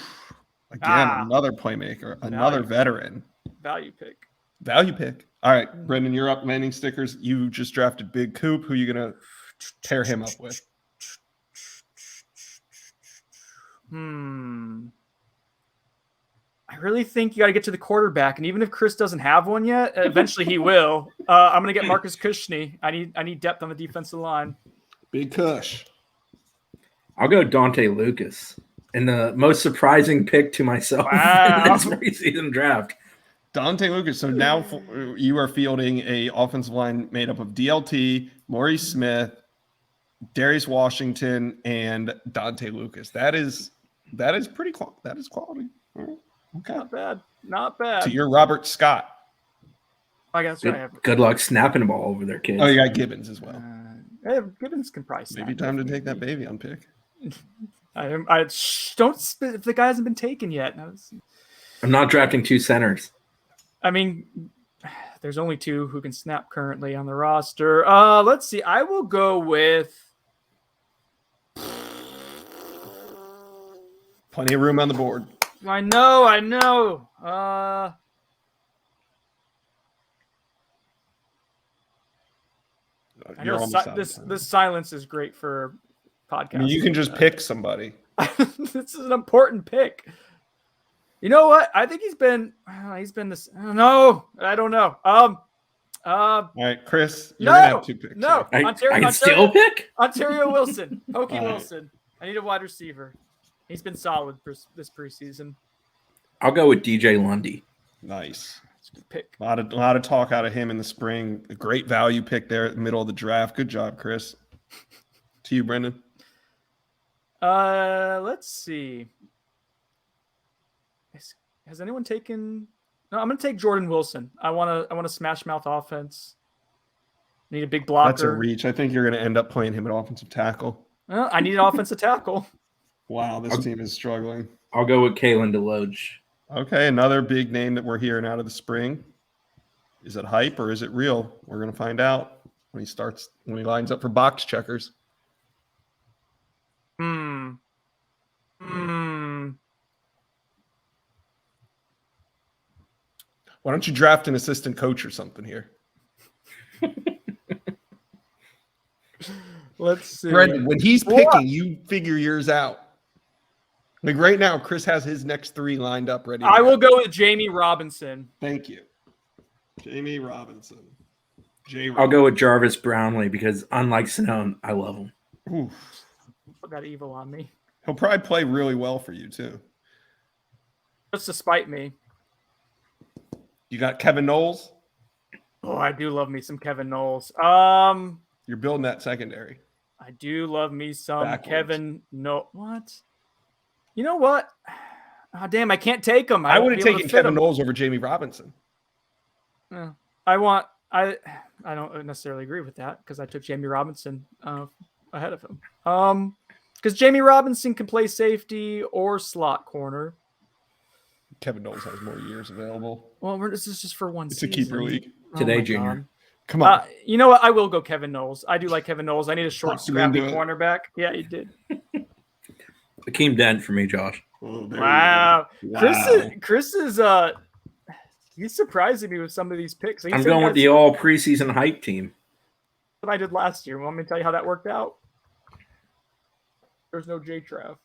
[SPEAKER 1] Again, another playmaker, another veteran.
[SPEAKER 3] Value pick.
[SPEAKER 1] Value pick. All right, Brendan, you're up. Landing stickers. You just drafted Big Coop. Who are you going to pair him up with?
[SPEAKER 3] I really think you got to get to the quarterback, and even if Chris doesn't have one yet, eventually he will. I'm going to get Marcus Cushney. I need depth on the defensive line.
[SPEAKER 1] Big Cush.
[SPEAKER 2] I'll go Dante Lucas. And the most surprising pick to myself in this preseason draft.
[SPEAKER 1] Dante Lucas. So now you are fielding a offensive line made up of DLT, Maurice Smith, Darius Washington, and Dante Lucas. That is pretty quality. That is quality. Okay.
[SPEAKER 3] Not bad.
[SPEAKER 1] So you're Robert Scott.
[SPEAKER 3] I guess I have.
[SPEAKER 2] Good luck snapping the ball over there, kids.
[SPEAKER 1] Oh, you got Gibbons as well.
[SPEAKER 3] Gibbons can probably snap.
[SPEAKER 1] Maybe time to take that baby on pick.
[SPEAKER 3] Don't spit if the guy hasn't been taken yet.
[SPEAKER 2] I'm not drafting 2 centers.
[SPEAKER 3] I mean, there's only 2 who can snap currently on the roster. Let's see. I will go with
[SPEAKER 1] Plenty of room on the board.
[SPEAKER 3] I know.
[SPEAKER 1] You're almost out of time.
[SPEAKER 3] This silence is great for podcasts.
[SPEAKER 1] I mean, you can just pick somebody.
[SPEAKER 3] This is an important pick. You know what? I think he's been this. No, I don't know.
[SPEAKER 1] All right, Chris, you're gonna have 2 picks.
[SPEAKER 3] No,
[SPEAKER 2] I can still pick?
[SPEAKER 3] Ontario Wilson. Pokey Wilson. I need a wide receiver. He's been solid for this preseason.
[SPEAKER 2] I'll go with DJ Lundy.
[SPEAKER 1] Nice.
[SPEAKER 3] That's a good pick.
[SPEAKER 1] A lot of talk out of him in the spring. A great value pick there at the middle of the draft. Good job, Chris. To you, Brendan.
[SPEAKER 3] Let's see. Has anyone taken? No, I'm going to take Jordan Wilson. I want to smash mouth offense. Need a big blocker.
[SPEAKER 1] That's a reach. I think you're going to end up playing him at offensive tackle.
[SPEAKER 3] Well, I need an offensive tackle.
[SPEAKER 1] Wow, this team is struggling.
[SPEAKER 2] I'll go with Kalen DeLoach.
[SPEAKER 1] Okay, another big name that we're hearing out of the spring. Is it hype or is it real? We're going to find out when he lines up for box checkers. Why don't you draft an assistant coach or something here?
[SPEAKER 3] Let's see.
[SPEAKER 1] Brendan, when he's picking, you figure yours out. Like right now, Chris has his next 3 lined up ready.
[SPEAKER 3] I will go with Jamie Robinson.
[SPEAKER 1] Thank you. Jamie Robinson.
[SPEAKER 2] I'll go with Jarvis Brownlee because unlike Sonnone, I love him.
[SPEAKER 1] Oof.
[SPEAKER 3] Put that evil on me.
[SPEAKER 1] He'll probably play really well for you too.
[SPEAKER 3] Just to spite me.
[SPEAKER 1] You got Kevin Knowles?
[SPEAKER 3] Oh, I do love me some Kevin Knowles. I'm
[SPEAKER 1] You're building that secondary.
[SPEAKER 3] I do love me some
[SPEAKER 1] Backwards.
[SPEAKER 3] Kevin. No, what? You know what? Oh, damn, I can't take him.
[SPEAKER 1] I would have taken Kevin Knowles over Jamie Robinson.
[SPEAKER 3] I don't necessarily agree with that because I took Jamie Robinson ahead of him. Because Jamie Robinson can play safety or slot corner.
[SPEAKER 1] Kevin Knowles has more years available.
[SPEAKER 3] Well, this is just for one season.
[SPEAKER 1] It's a keeper league.
[SPEAKER 2] Today, Junior.
[SPEAKER 3] God.
[SPEAKER 1] Come on.
[SPEAKER 3] You know what? I will go Kevin Knowles. I do like Kevin Knowles. I need a short,
[SPEAKER 1] Talk him into
[SPEAKER 3] scrappy
[SPEAKER 1] it.
[SPEAKER 3] cornerback. Yeah, he did.
[SPEAKER 2] Akeem Dent for me, Josh.
[SPEAKER 1] Oh, there
[SPEAKER 3] Wow.
[SPEAKER 1] you go.
[SPEAKER 3] Chris is he's surprising me with some of these picks.
[SPEAKER 2] I'm going with the all preseason hype team.
[SPEAKER 3] What I did last year. Want me to tell you how that worked out? There's no J Trav.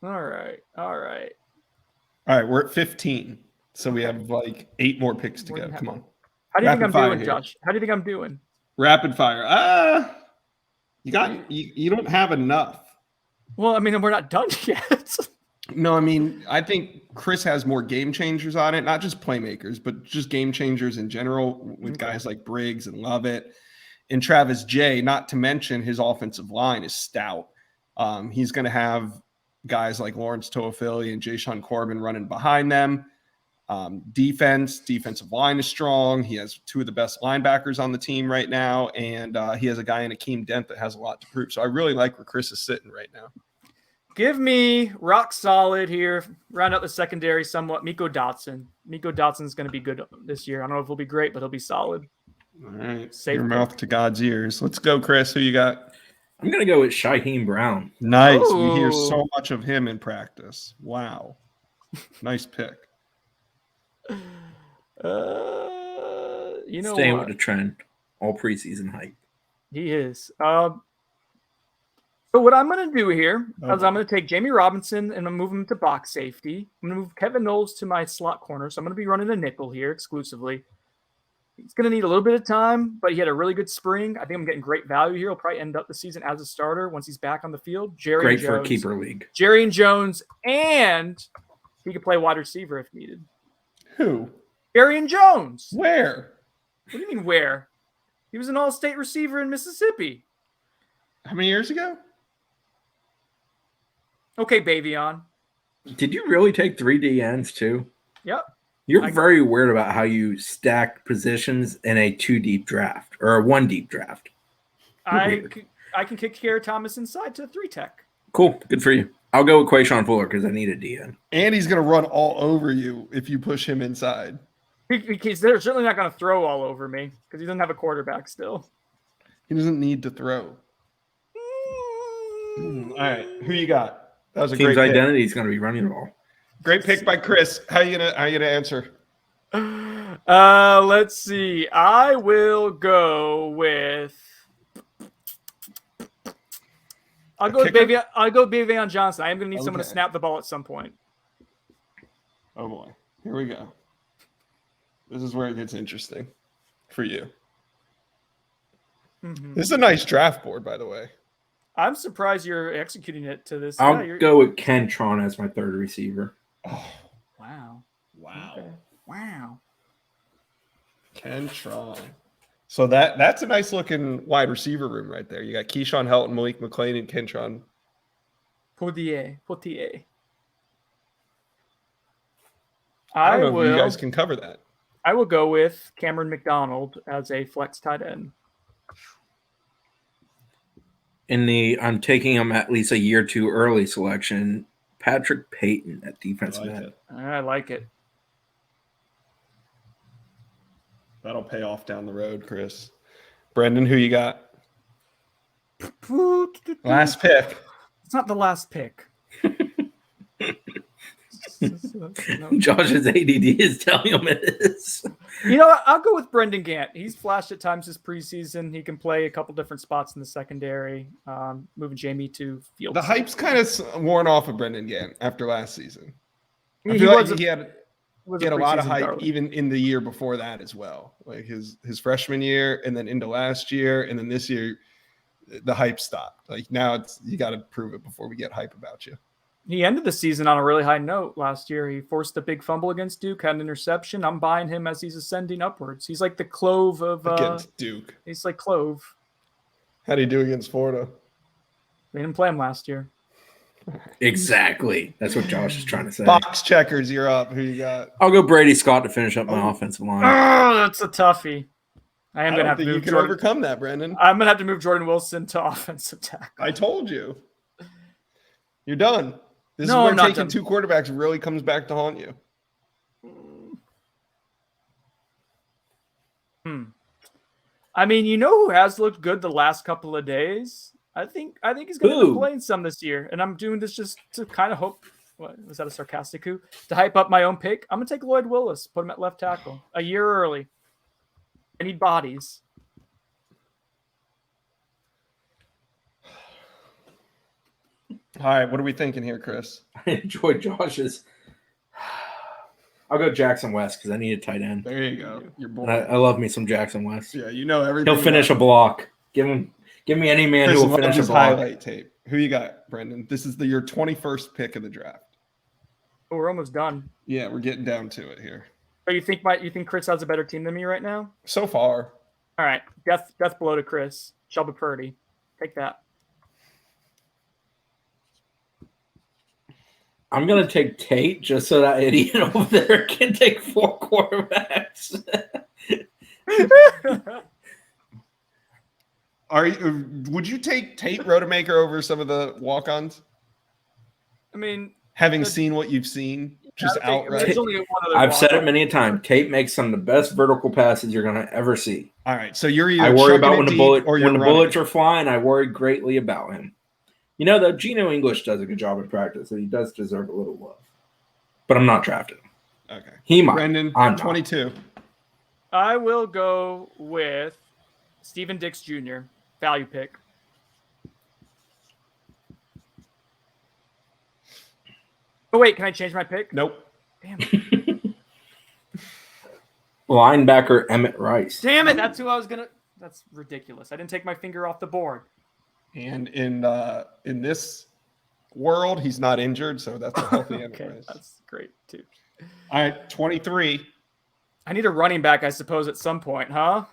[SPEAKER 3] All right.
[SPEAKER 1] All right, we're at 15. So we have like 8 more picks to go. Come on.
[SPEAKER 3] How do you think
[SPEAKER 1] Rapid
[SPEAKER 3] I'm
[SPEAKER 1] fire
[SPEAKER 3] doing,
[SPEAKER 1] here.
[SPEAKER 3] Josh? How do you think I'm doing?
[SPEAKER 1] Rapid fire. You don't have enough.
[SPEAKER 3] Well, I mean, we're not done yet.
[SPEAKER 1] No, I mean, I think Chris has more game changers on it, not just playmakers, but just game changers in general with guys like Briggs and Lovett and Travis J, not to mention his offensive line is stout. He's going to have guys like Lawrence Toafili and Jayshon Corbin running behind them. Defensive line is strong. He has 2 of the best linebackers on the team right now, and he has a guy in Akeem Dent that has a lot to prove. So I really like where Chris is sitting right now.
[SPEAKER 3] Give me rock solid here. Round out the secondary somewhat. Miko Dotson. Miko Dotson's going to be good this year. I don't know if he'll be great, but he'll be solid.
[SPEAKER 1] All right.
[SPEAKER 3] Safe
[SPEAKER 1] Your
[SPEAKER 3] pick.
[SPEAKER 1] mouth to God's ears. Let's go, Chris. Who you got?
[SPEAKER 2] I'm going to go with Shaheen Brown.
[SPEAKER 1] Nice.
[SPEAKER 3] Ooh.
[SPEAKER 1] We hear so much of him in practice. Wow. Nice pick.
[SPEAKER 3] You know
[SPEAKER 2] Staying
[SPEAKER 3] what?
[SPEAKER 2] with the trend. All preseason hype.
[SPEAKER 3] He is. So what I'm going to do here is I'm going to take Jamie Robinson and I'm going to move him to box safety. I'm going to move Kevin Knowles to my slot corner. So I'm going to be running a nickel here exclusively. He's going to need a little bit of time, but he had a really good spring. I think I'm getting great value here. He'll probably end up the season as a starter once he's back on the field.
[SPEAKER 2] Great for a keeper league.
[SPEAKER 3] Jerry and Jones, and he could play wide receiver if needed.
[SPEAKER 1] Who?
[SPEAKER 3] Jerry and Jones.
[SPEAKER 1] Where?
[SPEAKER 3] What do you mean where? He was an all-state receiver in Mississippi.
[SPEAKER 1] How many years ago?
[SPEAKER 3] Okay, Bavion.
[SPEAKER 2] Did you really take 3 DNs too?
[SPEAKER 3] Yep.
[SPEAKER 2] You're very weird about how you stack positions in a 2-deep draft or a 1-deep draft.
[SPEAKER 3] I can kick Kiara Thomas inside to 3-tech.
[SPEAKER 2] Cool. Good for you. I'll go with Quayshawn Fuller because I need a DN.
[SPEAKER 1] And he's going to run all over you if you push him inside.
[SPEAKER 3] Because they're certainly not going to throw all over me because he doesn't have a quarterback still.
[SPEAKER 1] He doesn't need to throw. All right. Who you got? That was a
[SPEAKER 2] Team's
[SPEAKER 1] great pick.
[SPEAKER 2] identity is going to be running the ball.
[SPEAKER 1] Great pick by Chris. How you gonna answer?
[SPEAKER 3] Let's see. I will go with. I'll go with Bavion Johnson. I am going to need someone to snap the ball at some point.
[SPEAKER 1] Oh boy, here we go. This is where it gets interesting for you.
[SPEAKER 3] Mm-hmm.
[SPEAKER 1] This is a nice draft board, by the way.
[SPEAKER 3] I'm surprised you're executing it to this.
[SPEAKER 2] I'll go with Kentron as my 3rd receiver.
[SPEAKER 1] Oh,
[SPEAKER 3] Wow.
[SPEAKER 1] wow.
[SPEAKER 3] Okay. Wow.
[SPEAKER 1] Kentron. So that's a nice looking wide receiver room right there. You got Keyshawn Helton, Malik McLean, and Kentron.
[SPEAKER 3] Potier.
[SPEAKER 1] I don't know if you guys can cover that.
[SPEAKER 3] I will go with Cameron McDonald as a flex tight end.
[SPEAKER 2] I'm taking him at least a year too early selection. Patrick Payton at defensive end.
[SPEAKER 3] I like it.
[SPEAKER 1] That'll pay off down the road, Chris. Brendan, who you got? Last pick.
[SPEAKER 3] It's not the last pick.
[SPEAKER 2] Josh's ADD is telling him it is.
[SPEAKER 3] You know what? I'll go with Brendan Gant. He's flashed at times this preseason. He can play a couple different spots in the secondary, moving Jamie to field.
[SPEAKER 1] The hype's kind of worn off of Brendan Gant after last season. I
[SPEAKER 3] He
[SPEAKER 1] feel
[SPEAKER 3] was
[SPEAKER 1] like he had a lot of
[SPEAKER 3] preseason
[SPEAKER 1] hype
[SPEAKER 3] darling.
[SPEAKER 1] even in the year before that as well. Like his freshman year and then into last year. And then this year, the hype stopped. Like now you got to prove it before we get hype about you.
[SPEAKER 3] He ended the season on a really high note last year. He forced a big fumble against Duke, had an interception. I'm buying him as he's ascending upwards. He's like the Clove of
[SPEAKER 1] against Duke.
[SPEAKER 3] He's like Clove.
[SPEAKER 1] How do you do against Florida?
[SPEAKER 3] We didn't play him last year.
[SPEAKER 2] Exactly. That's what Josh is trying to say.
[SPEAKER 1] Box checkers, you're up. Who you got?
[SPEAKER 2] I'll go Brady Scott to finish up my offensive line.
[SPEAKER 3] Oh, that's a toughie. I am
[SPEAKER 1] I
[SPEAKER 3] going to
[SPEAKER 1] don't
[SPEAKER 3] have to
[SPEAKER 1] think you
[SPEAKER 3] move
[SPEAKER 1] can
[SPEAKER 3] Jordan.
[SPEAKER 1] overcome that, Brendan.
[SPEAKER 3] I'm going to have to move Jordan Wilson to offensive tackle.
[SPEAKER 1] I told you. You're done. This
[SPEAKER 3] No,
[SPEAKER 1] is
[SPEAKER 3] I'm
[SPEAKER 1] when
[SPEAKER 3] not
[SPEAKER 1] taking
[SPEAKER 3] done.
[SPEAKER 1] two quarterbacks really comes back to haunt you.
[SPEAKER 3] I mean, you know who has looked good the last couple of days? I think he's going to
[SPEAKER 2] Who?
[SPEAKER 3] be playing some this year, and I'm doing this just to kind of hope. What was that, a sarcastic who? To hype up my own pick, I'm going to take Lloyd Willis, put him at left tackle a year early. I need bodies.
[SPEAKER 1] All right, what are we thinking here, Chris?
[SPEAKER 2] I enjoy Josh's. I'll go Jackson West because I need a tight end.
[SPEAKER 1] There you go. Your boy.
[SPEAKER 2] And I love me some Jackson West.
[SPEAKER 1] Yeah, you know everything.
[SPEAKER 2] He'll finish a block. Give me any man
[SPEAKER 1] Chris
[SPEAKER 2] who will
[SPEAKER 1] loves
[SPEAKER 2] finish a
[SPEAKER 1] his
[SPEAKER 2] block.
[SPEAKER 1] highlight tape. Who you got, Brendan? This is your 21st pick of the draft.
[SPEAKER 3] Oh, we're almost done.
[SPEAKER 1] Yeah, we're getting down to it here.
[SPEAKER 3] Oh, you think Chris has a better team than me right now?
[SPEAKER 1] So far,
[SPEAKER 3] All right, death blow to Chris. Shelby Purdy, take that.
[SPEAKER 2] I'm gonna take Tate just so that idiot over there can take 4 quarterbacks.
[SPEAKER 1] would you take Tate Rodemaker over some of the walk-ons?
[SPEAKER 3] I mean,
[SPEAKER 1] Having seen what you've seen, just
[SPEAKER 3] I think-
[SPEAKER 1] outright.
[SPEAKER 3] there's only one other
[SPEAKER 2] I've said it
[SPEAKER 3] walk-on.
[SPEAKER 2] many a time. Tate makes some of the best vertical passes you're gonna ever see.
[SPEAKER 1] All right, so you're either
[SPEAKER 2] I worry
[SPEAKER 1] chucking
[SPEAKER 2] about
[SPEAKER 1] it
[SPEAKER 2] when the
[SPEAKER 1] deep
[SPEAKER 2] bullet
[SPEAKER 1] or you're
[SPEAKER 2] when the
[SPEAKER 1] running.
[SPEAKER 2] bullets are flying. I worry greatly about him. You know, though, Geno English does a good job in practice, so he does deserve a little love. But I'm not drafting him.
[SPEAKER 1] Okay,
[SPEAKER 2] He might.
[SPEAKER 1] Brendan,
[SPEAKER 2] I'm not.
[SPEAKER 1] 22.
[SPEAKER 3] I will go with Steven Dix Jr. Value pick. Oh wait, can I change my pick?
[SPEAKER 1] Nope.
[SPEAKER 3] Damn it!
[SPEAKER 2] Linebacker Emmett Rice.
[SPEAKER 3] Damn it! That's who I was gonna. That's ridiculous. I didn't take my finger off the board.
[SPEAKER 1] And in this world, he's not injured, so that's a healthy Emmett
[SPEAKER 3] Okay,
[SPEAKER 1] Rice.
[SPEAKER 3] that's great too.
[SPEAKER 1] All right, 23.
[SPEAKER 3] I need a running back, I suppose, at some point, huh?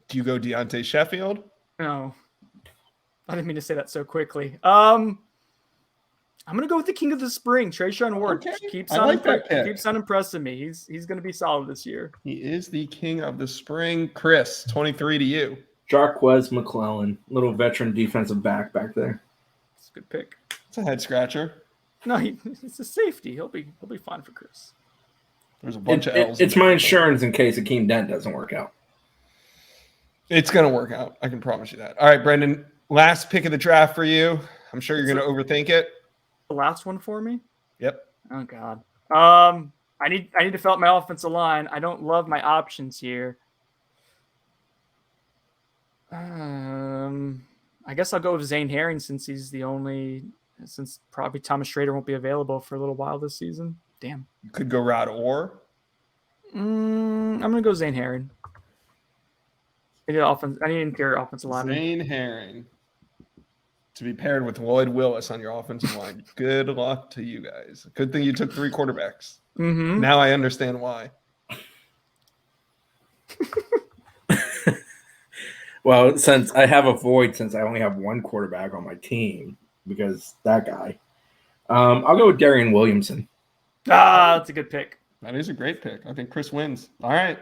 [SPEAKER 1] Do you go Deontay Sheffield?
[SPEAKER 3] No, I didn't mean to say that so quickly. I'm gonna go with the king of the spring, Trayshawn Ward.
[SPEAKER 1] Okay,
[SPEAKER 3] Keeps
[SPEAKER 1] I
[SPEAKER 3] on
[SPEAKER 1] like that pick.
[SPEAKER 3] keeps on impressing me. He's gonna be solid this year.
[SPEAKER 1] He is the king of the spring. Chris, 23 to you.
[SPEAKER 2] Jacquez Mcclellan, little veteran defensive back there.
[SPEAKER 3] It's a good pick.
[SPEAKER 1] It's a head scratcher.
[SPEAKER 3] No, it's a safety. He'll be fine for Chris.
[SPEAKER 1] There's a bunch of L's.
[SPEAKER 2] It's my insurance in case Akeem Dent doesn't work out.
[SPEAKER 1] It's going to work out. I can promise you that. All right, Brendan, last pick of the draft for you. I'm sure you're going to overthink it.
[SPEAKER 3] The last one for me.
[SPEAKER 1] Yep.
[SPEAKER 3] Oh God. I need to fill out my offensive line. I don't love my options here. I guess I'll go with Zane Herring since probably Thomas Schrader won't be available for a little while this season. Damn.
[SPEAKER 1] You could go Rod Orr.
[SPEAKER 3] I'm gonna go Zane Herring. I need interior offensive lineman.
[SPEAKER 1] Zane Herring to be paired with Lloyd Willis on your offensive line. Good luck to you guys. Good thing you took 3 quarterbacks.
[SPEAKER 3] Mm-hmm.
[SPEAKER 1] Now I understand why.
[SPEAKER 2] Well, since I have a void, since I only have 1 quarterback on my team, because that guy, I'll go with Darian Williamson.
[SPEAKER 3] That's a good pick.
[SPEAKER 1] That is a great pick. I think Chris wins. All right.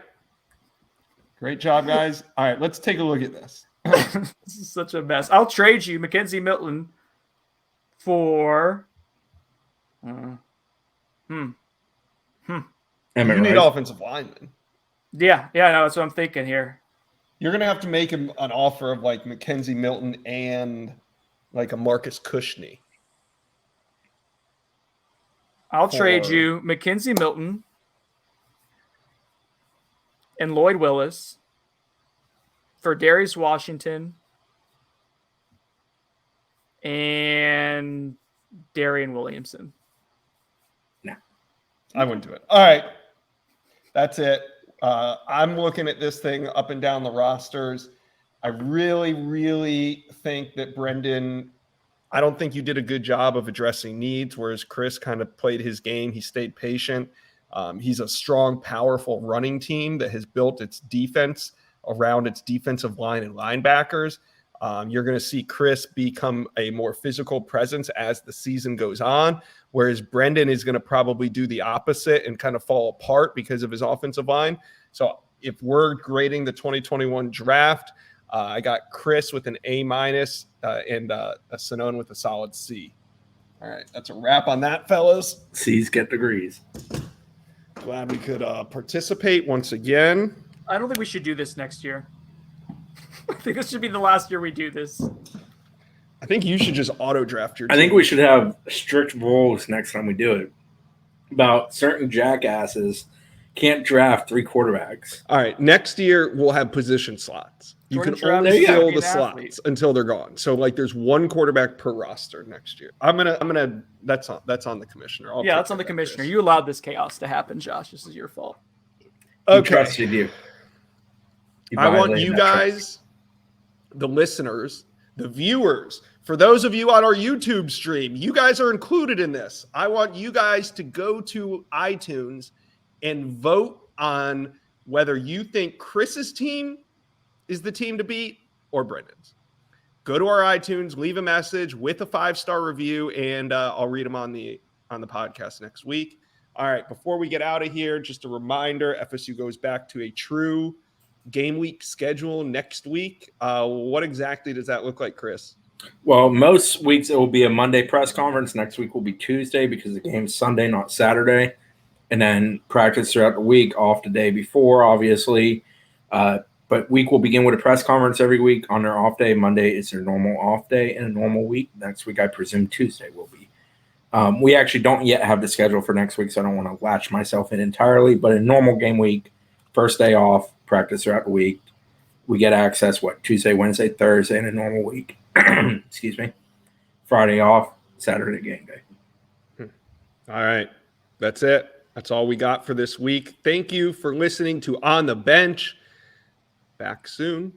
[SPEAKER 1] Great job, guys. All right, let's take a look at this.
[SPEAKER 3] This is such a mess. I'll trade you Mackenzie Milton for
[SPEAKER 2] Emmett
[SPEAKER 1] You
[SPEAKER 2] Rice.
[SPEAKER 1] need offensive linemen.
[SPEAKER 3] yeah, no, that's what I'm thinking here.
[SPEAKER 1] You're going to have to make him an offer of like Mackenzie Milton and like a Marcus Cushney.
[SPEAKER 3] I'll trade
[SPEAKER 1] For-
[SPEAKER 3] you Mackenzie Milton and Lloyd Willis for Darius Washington and Darian Williamson.
[SPEAKER 1] I wouldn't do it. All right. That's it. I'm looking at this thing up and down the rosters. I really, really think that Brendan I don't think you did a good job of addressing needs, whereas Chris kind of played his game. He stayed patient. He's a strong, powerful running team that has built its defense around its defensive line and linebackers. You're going to see Chris become a more physical presence as the season goes on, whereas Brendan is going to probably do the opposite and kind of fall apart because of his offensive line. So if we're grading the 2021 draft, I got Chris with an A- and a Sonnone with a solid C. All right, that's a wrap on that, fellas.
[SPEAKER 2] C's get degrees.
[SPEAKER 1] Glad we could participate once again.
[SPEAKER 3] I don't think we should do this next year. I think this should be the last year we do this.
[SPEAKER 1] I think you should just auto draft your team.
[SPEAKER 2] I think we should have strict rules next time we do it about certain jackasses can't draft 3 quarterbacks.
[SPEAKER 1] All right, next year we'll have position slots. You
[SPEAKER 3] Jordan
[SPEAKER 1] can
[SPEAKER 3] Travis
[SPEAKER 1] only
[SPEAKER 3] is gonna
[SPEAKER 1] fill
[SPEAKER 3] be
[SPEAKER 1] the
[SPEAKER 3] an
[SPEAKER 1] slots
[SPEAKER 3] athlete.
[SPEAKER 1] until they're gone. So like there's 1 quarterback per roster next year. I'm gonna that's on the commissioner. I'll
[SPEAKER 3] Yeah,
[SPEAKER 1] take
[SPEAKER 3] that's on the
[SPEAKER 1] care of
[SPEAKER 3] commissioner.
[SPEAKER 1] this.
[SPEAKER 3] You allowed this chaos to happen, Josh. This is your fault.
[SPEAKER 2] He
[SPEAKER 1] Okay.
[SPEAKER 2] trusted you. You
[SPEAKER 1] I want
[SPEAKER 2] violated
[SPEAKER 1] you
[SPEAKER 2] that trust.
[SPEAKER 1] guys, the listeners, the viewers, for those of you on our YouTube stream, you guys are included in this. I want you guys to go to iTunes and vote on whether you think Chris's team is the team to beat or Brendan's. Go to our iTunes, leave a message with a 5-star review, and I'll read them on the podcast next week. All right, before we get out of here, just a reminder, FSU goes back to a true game week schedule next week. What exactly does that look like, Chris?
[SPEAKER 2] Well, most weeks it will be a Monday press conference. Next week will be Tuesday because the game's Sunday, not Saturday. And then practice throughout the week, off the day before, obviously. But week will begin with a press conference every week on their off day. Monday is their normal off day in a normal week. Next week, I presume Tuesday will be. We actually don't yet have the schedule for next week, so I don't want to latch myself in entirely. But a normal game week, first day off, practice throughout the week. We get access, Tuesday, Wednesday, Thursday in a normal week. Excuse me. Friday off, Saturday game day.
[SPEAKER 1] All right. That's it. That's all we got for this week. Thank you for listening to On the Bench. Back soon.